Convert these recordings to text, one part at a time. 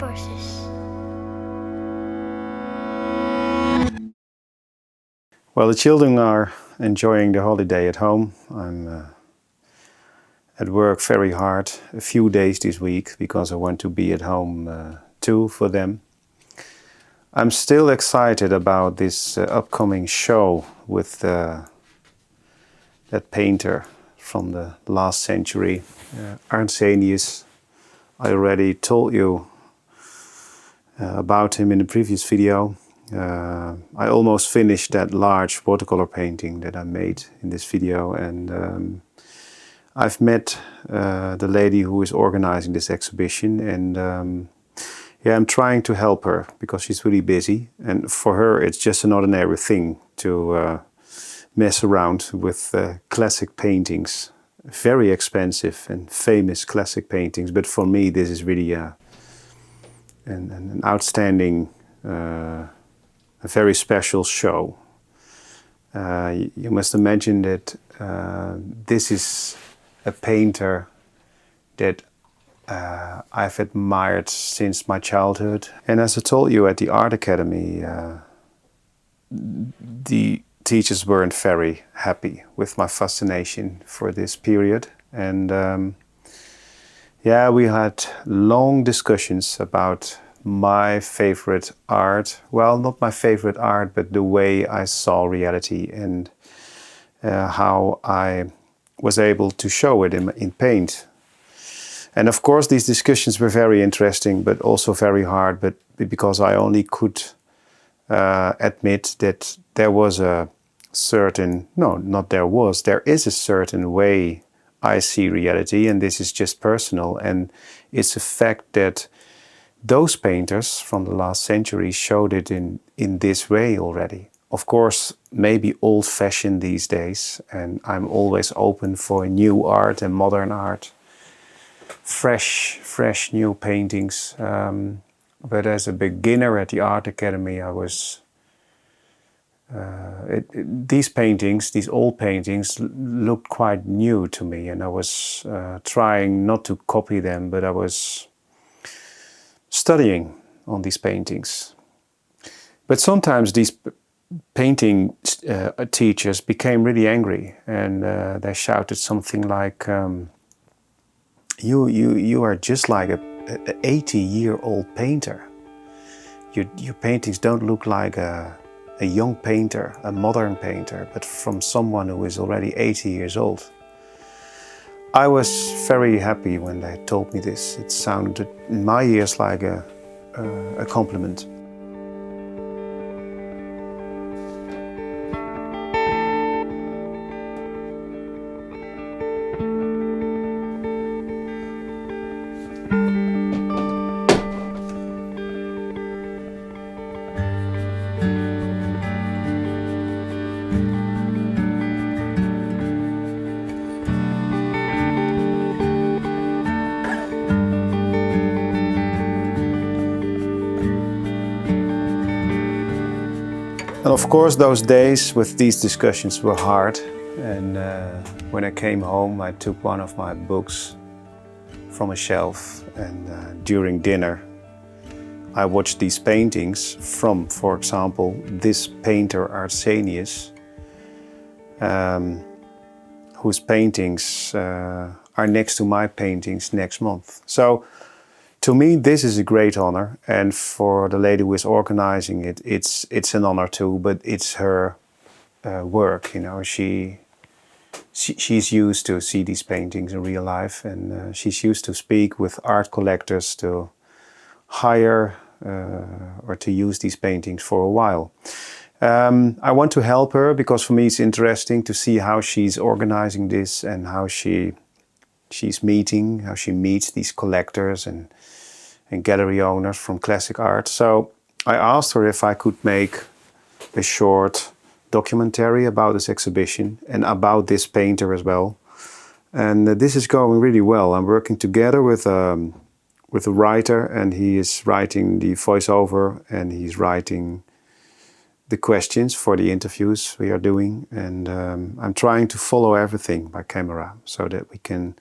purposes. Well, the children are enjoying the holiday at home. I'm at work very hard a few days this week because I want to be at home too for them. I'm still excited about this upcoming show with that painter from the last century, Arntzenius. I already told you about him in the previous video. I almost finished that large watercolor painting that I made in this video, and I've met the lady who is organizing this exhibition, and yeah, I'm trying to help her because she's really busy, and for her it's just an ordinary thing to mess around with classic paintings, very expensive and famous classic paintings, but for me this is really an outstanding, a very special show. You must imagine that this is a painter that I've admired since my childhood. And as I told you at the Art Academy, the teachers weren't very happy with my fascination for this period. And yeah, we had long discussions about my favorite art. Well, not my favorite art, but the way I saw reality and how I was able to show it in paint. And of course, these discussions were very interesting, but also very hard, but because I only could admit that there was a certain, no, not there was, there is a certain way I see reality, and this is just personal. And it's a fact that those painters from the last century showed it in this way already. Of course, maybe old-fashioned these days, and I'm always open for new art and modern art. Fresh new paintings. But as a beginner at the Art Academy, I was... these paintings, these old paintings, looked quite new to me, and I was trying not to copy them, but I was studying on these paintings. But sometimes these painting teachers became really angry, and they shouted something like, you are just like a 80-year-old painter. Your paintings don't look like a young painter, a modern painter, but from someone who is already 80 years old. I was very happy when they told me this. It sounded in my ears like a compliment. And of course, those days with these discussions were hard. And when I came home, I took one of my books from a shelf, and during dinner, I watched these paintings from, for example, this painter Arntzenius, whose paintings are next to my paintings next month. So, to me, this is a great honor, and for the lady who is organizing it, it's an honor too. But it's her work, you know. She's used to see these paintings in real life, and she's used to speak with art collectors to hire or to use these paintings for a while. I want to help her because for me it's interesting to see how she's organizing this and how she meets these collectors and gallery owners from classic art. So I asked her if I could make a short documentary about this exhibition and about this painter as well. And this is going really well. I'm working together with a writer, and he is writing the voiceover and he's writing the questions for the interviews we are doing. And I'm trying to follow everything by camera so that we can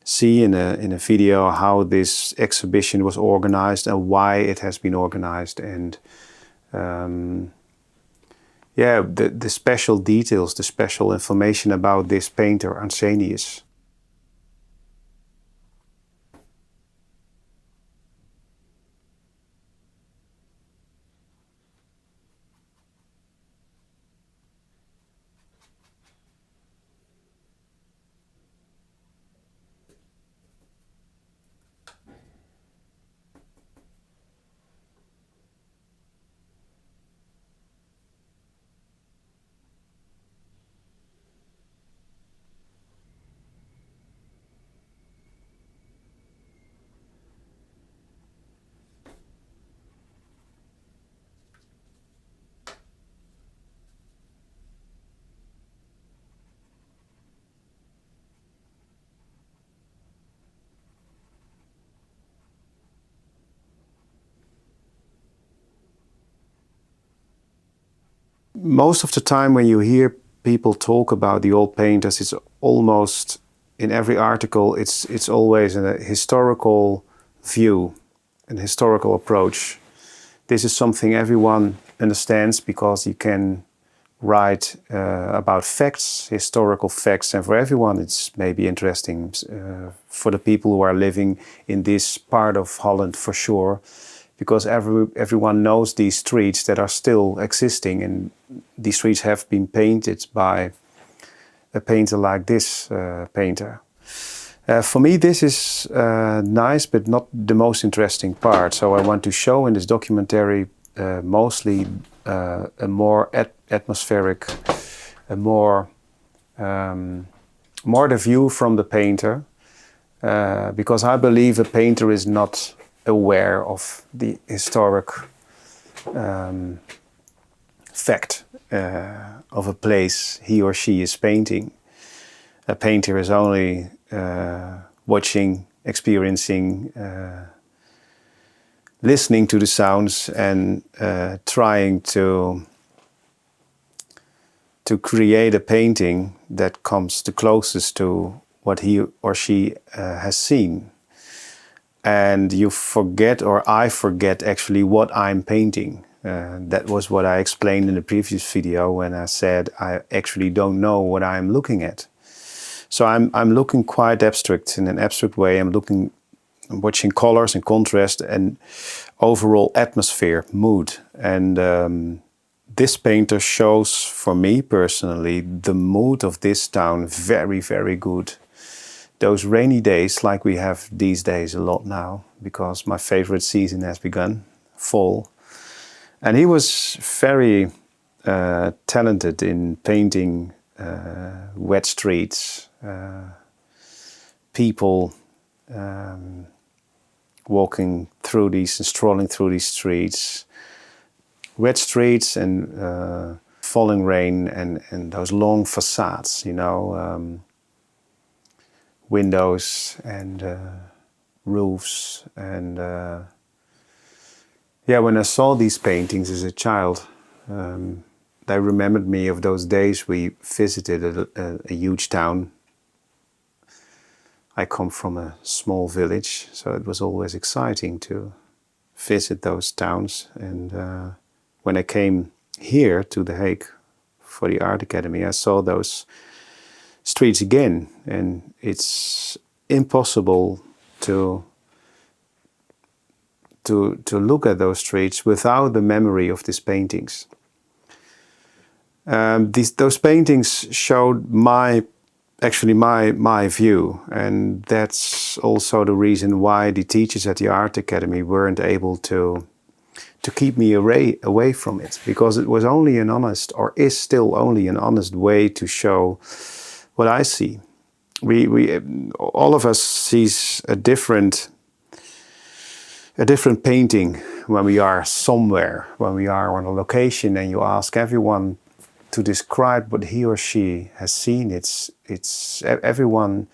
see in a video how this exhibition was organized and why it has been organized, and yeah, the special details, the special information about this painter Arntzenius. Most of the time when you hear people talk about the old painters, it's almost, in every article, it's always a historical view, an historical approach. This is something everyone understands because you can write about facts, historical facts, and for everyone it's maybe interesting. For the people who are living in this part of Holland, for sure, because everyone knows these streets that are still existing, and these streets have been painted by a painter like this painter. For me, this is nice, but not the most interesting part. So I want to show in this documentary mostly a more atmospheric, a more the view from the painter, because I believe a painter is not aware of the historic fact of a place he or she is painting. A painter is only watching, experiencing, listening to the sounds, and trying to create a painting that comes the closest to what he or she has seen. And you forget, or I forget actually, what I'm painting. That was what I explained in the previous video when I said I actually don't know what I'm looking at. So I'm looking quite abstract, in an abstract way. I'm watching colors and contrast and overall atmosphere, mood. And this painter shows, for me personally, the mood of this town very, very good. Those rainy days, like we have these days a lot now, because my favorite season has begun, fall. And he was very talented in painting wet streets, people walking through these and strolling through these streets, wet streets and falling rain, and those long facades, you know, windows and roofs. And yeah, when I saw these paintings as a child, they remembered me of those days we visited a huge town. I come from a small village, so it was always exciting to visit those towns. And when I came here to The Hague for the Art Academy, I saw those streets again, and it's impossible to look at those streets without the memory of these paintings. Those paintings showed my view, and that's also the reason why the teachers at the Art Academy weren't able to keep me away from it, because it was only an honest, or is still only an honest way to show what I see. We all of us sees a different painting when we are somewhere, when we are on a location, and you ask everyone to describe what he or she has seen. It's everyone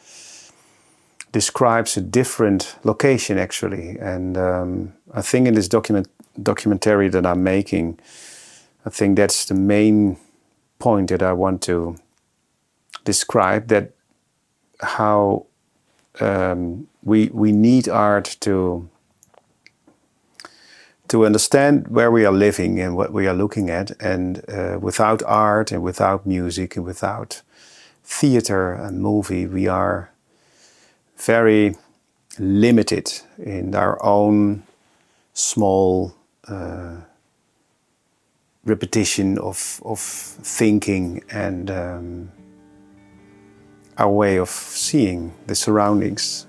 describes a different location actually, and I think in this documentary that I'm making, I think that's the main point that I want to describe, that how we need art to understand where we are living and what we are looking at. And without art and without music and without theater and movie, we are very limited in our own small repetition of thinking and our way of seeing the surroundings.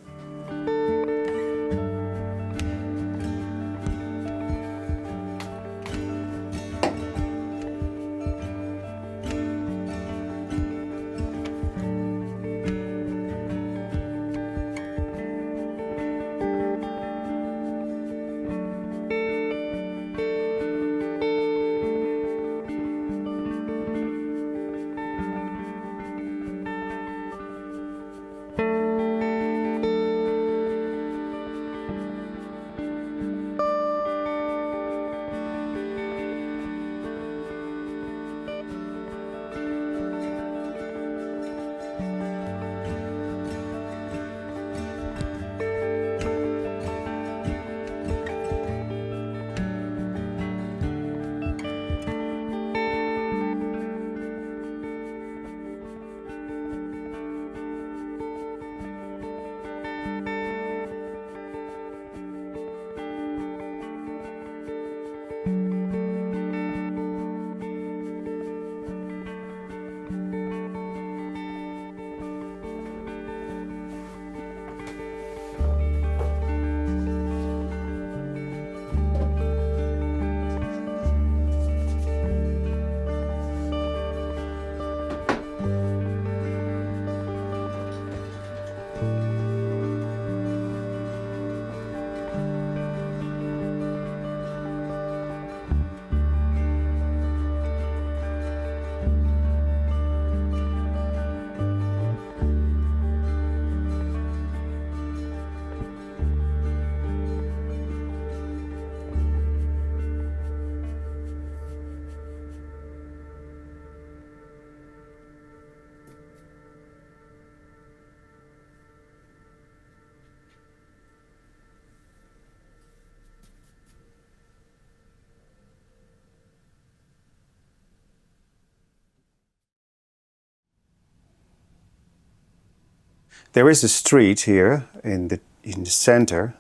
There is a street here in the center,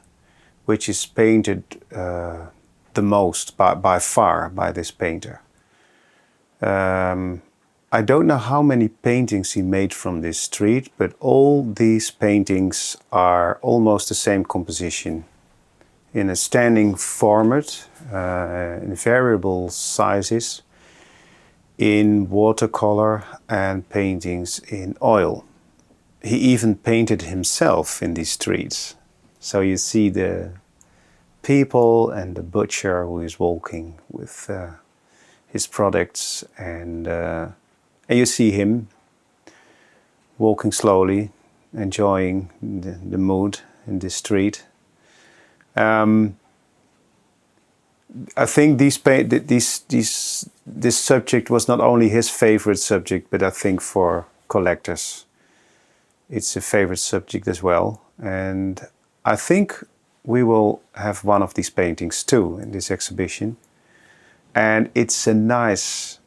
which is painted the most by far by this painter. I don't know how many paintings he made from this street, but all these paintings are almost the same composition, in a standing format, in variable sizes, in watercolor and paintings in oil. He even painted himself in these streets. So you see the people and the butcher who is walking with his products, and you see him walking slowly, enjoying the mood in this street. I think this subject was not only his favorite subject, but I think for collectors it's a favorite subject as well. And I think we will have one of these paintings too in this exhibition. And it's a nice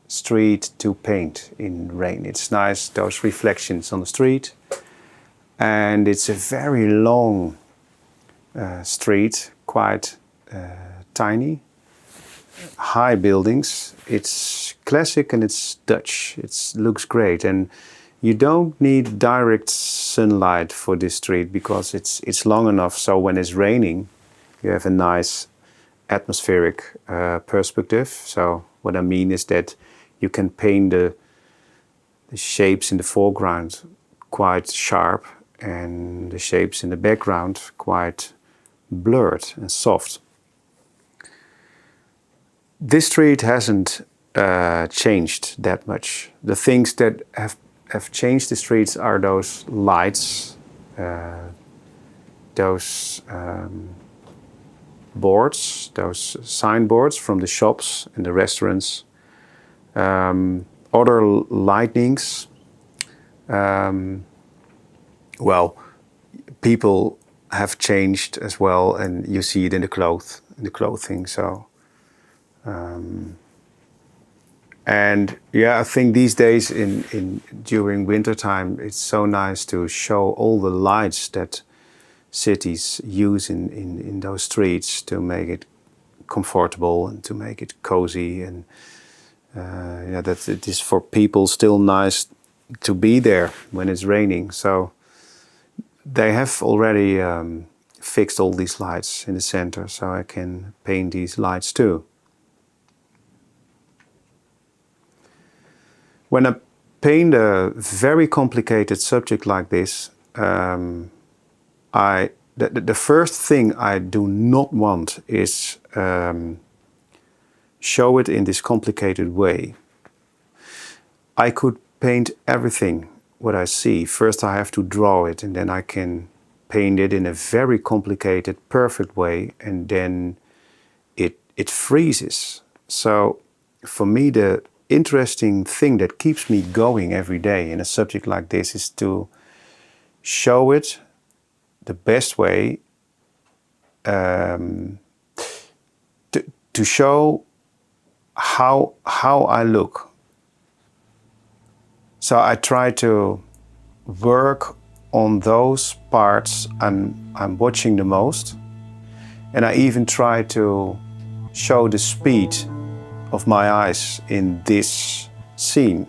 street to paint in rain. It's nice, those reflections on the street. And it's a very long street, quite tiny, high buildings. It's classic and it's Dutch. It looks great. And you don't need direct sunlight for this street because it's long enough so when it's raining you have a nice atmospheric perspective. So what I mean is that you can paint the shapes in the foreground quite sharp and the shapes in the background quite blurred and soft. This street hasn't changed that much. The things that have changed the streets are those lights, those boards, those signboards from the shops and the restaurants, other lightnings. Well, people have changed as well, and you see it in the clothing. So, and yeah, I think these days in during wintertime, it's so nice to show all the lights that cities use in those streets to make it comfortable and to make it cozy, and yeah, that it is for people still nice to be there when it's raining. So they have already fixed all these lights in the center, so I can paint these lights too. When I paint a very complicated subject like this, the first thing I do not want is show it in this complicated way. I could paint everything what I see. First I have to draw it, and then I can paint it in a very complicated, perfect way, and then it freezes. So for me, the interesting thing that keeps me going every day in a subject like this is to show it the best way, to show how I look. So I try to work on those parts I'm watching the most, and I even try to show the speed of my eyes in this scene.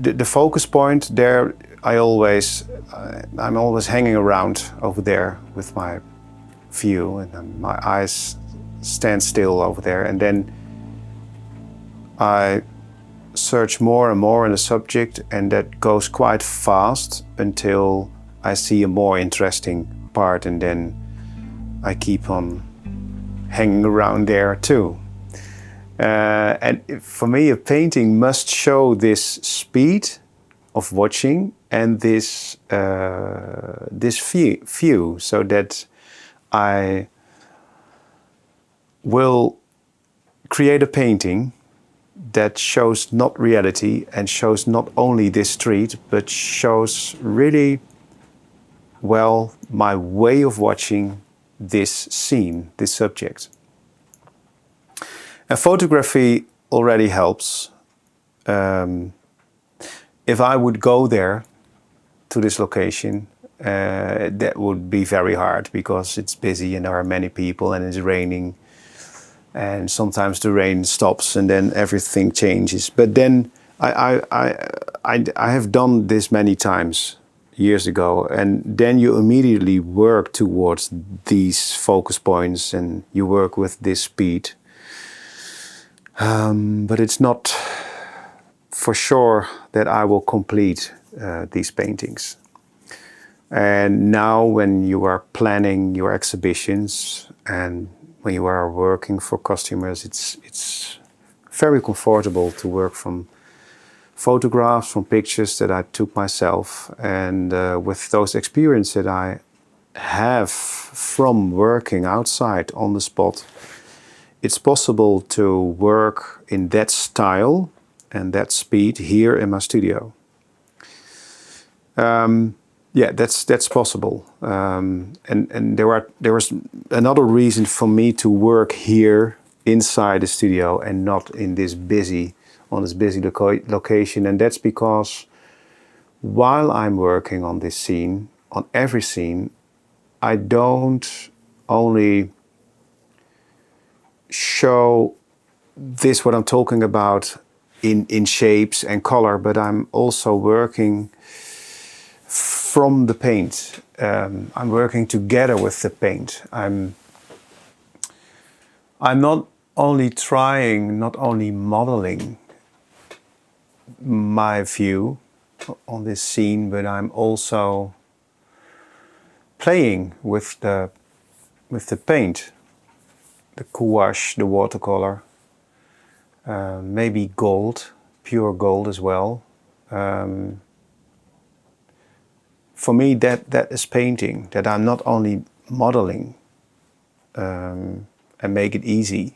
The focus point there, I'm always hanging around over there with my view, and my eyes stand still over there, and then I search more and more in the subject, and that goes quite fast until I see a more interesting part, and then I keep on hanging around there too. And for me, a painting must show this speed of watching and this view, so that I will create a painting that shows not reality and shows not only this street, but shows really well my way of watching this scene, this subject. And photography already helps. If I would go there to this location, that would be very hard because it's busy and there are many people and it's raining. And sometimes the rain stops and then everything changes. But then I have done this many times years ago, and then you immediately work towards these focus points and you work with this speed. But it's not for sure that I will complete these paintings. And now when you are planning your exhibitions and when you are working for customers, it's very comfortable to work from photographs, from pictures that I took myself. And with those experiences that I have from working outside on the spot, it's possible to work in that style and that speed here in my studio. Yeah, that's possible. And there was another reason for me to work here inside the studio and not in this busy location. And that's because while I'm working on this scene, on every scene, I don't only show this, what I'm talking about, in shapes and color, but I'm also working from the paint. I'm working together with the paint. I'm not only modeling my view on this scene, but I'm also playing with the paint, the gouache, the watercolor, maybe gold, pure gold as well. For me, that is painting. That I'm not only modeling and make it easy,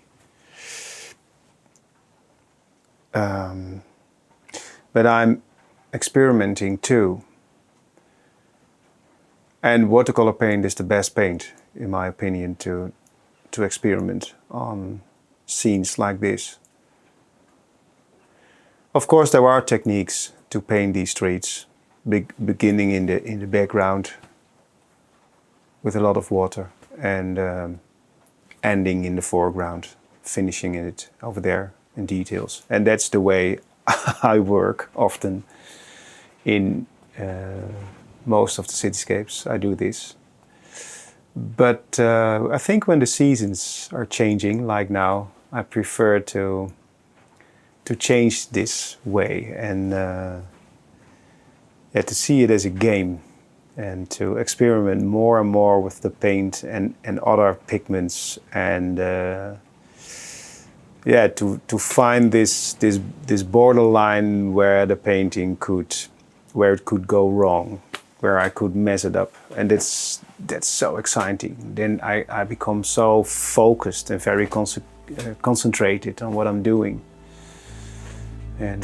but I'm experimenting too. And watercolor paint is the best paint, in my opinion, to experiment on scenes like this. Of course, there are techniques to paint these streets, beginning in the background with a lot of water and ending in the foreground, finishing it over there in details. And that's the way I work often in most of the cityscapes. I do this. But I think when the seasons are changing, like now, I prefer to change this way and to see it as a game and to experiment more and more with the paint and other pigments and to find this borderline where the painting where it could go wrong, where I could mess it up, and that's so exciting. Then I become so focused and very concentrated on what I'm doing, and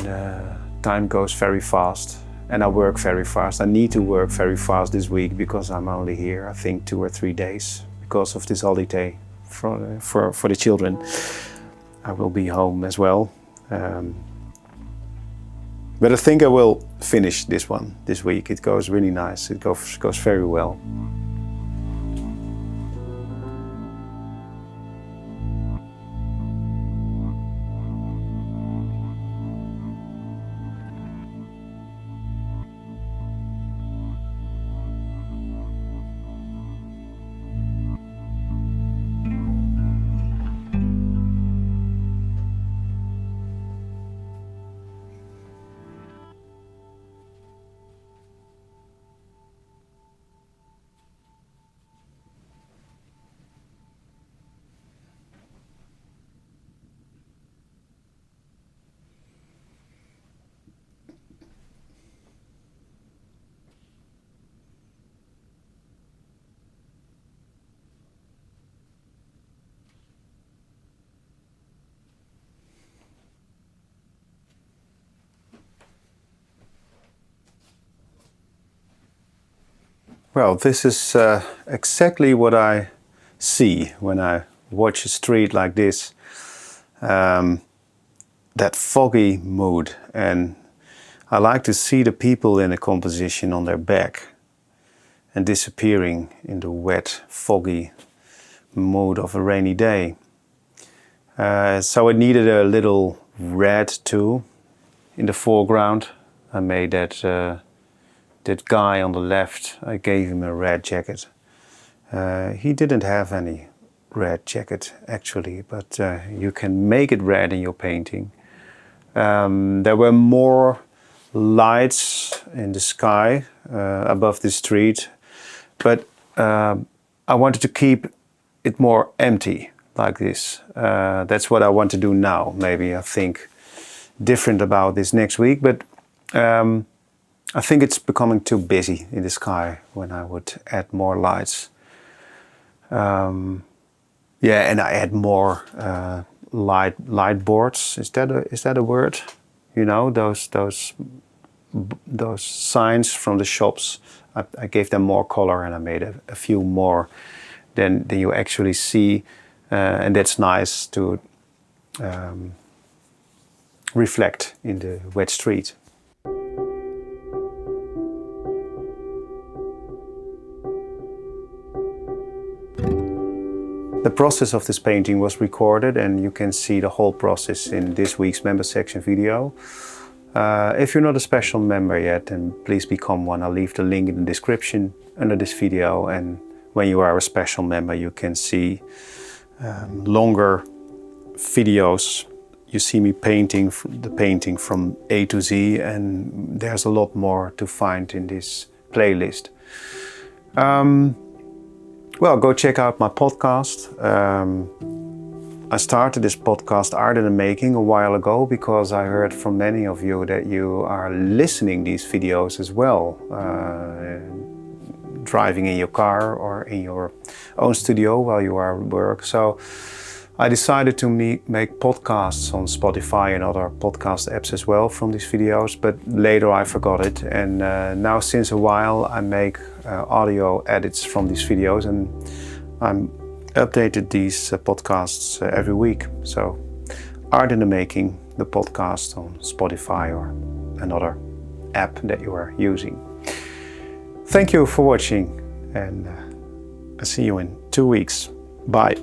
time goes very fast, and I work very fast. I need to work very fast this week because I'm only here, I think, 2 or 3 days because of this holiday for the children. I will be home as well. But I think I will finish this one this week. It goes really nice. It goes very well. Well, this is exactly what I see when I watch a street like this. That foggy mood, and I like to see the people in a composition on their back and disappearing in the wet, foggy mood of a rainy day. So it needed a little red too in the foreground. I made that guy on the left, I gave him a red jacket. He didn't have any red jacket actually, but you can make it red in your painting. There were more lights in the sky above the street, but I wanted to keep it more empty like this. That's what I want to do now. Maybe I think different about this next week, but I think it's becoming too busy in the sky when I would add more lights. And I add more light boards. Is that a word? You know, those signs from the shops. I gave them more color, and I made a few more than you actually see, and that's nice to reflect in the wet street. The process of this painting was recorded, and you can see the whole process in this week's member section video. If you're not a special member yet, then please become one. I'll leave the link in the description under this video, and when you are a special member you can see longer videos. You see me painting the painting from A to Z, and there's a lot more to find in this playlist. Well, go check out my podcast. I started this podcast, Art in the Making, a while ago because I heard from many of you that you are listening these videos as well, driving in your car or in your own studio while you are at work. So I decided to make podcasts on Spotify and other podcast apps as well from these videos, but later I forgot it. And now since a while I make audio edits from these videos, and I'm updated these podcasts every week. So Art in the Making, the podcast on Spotify or another app that you are using. Thank you for watching, and I'll see you in 2 weeks. Bye.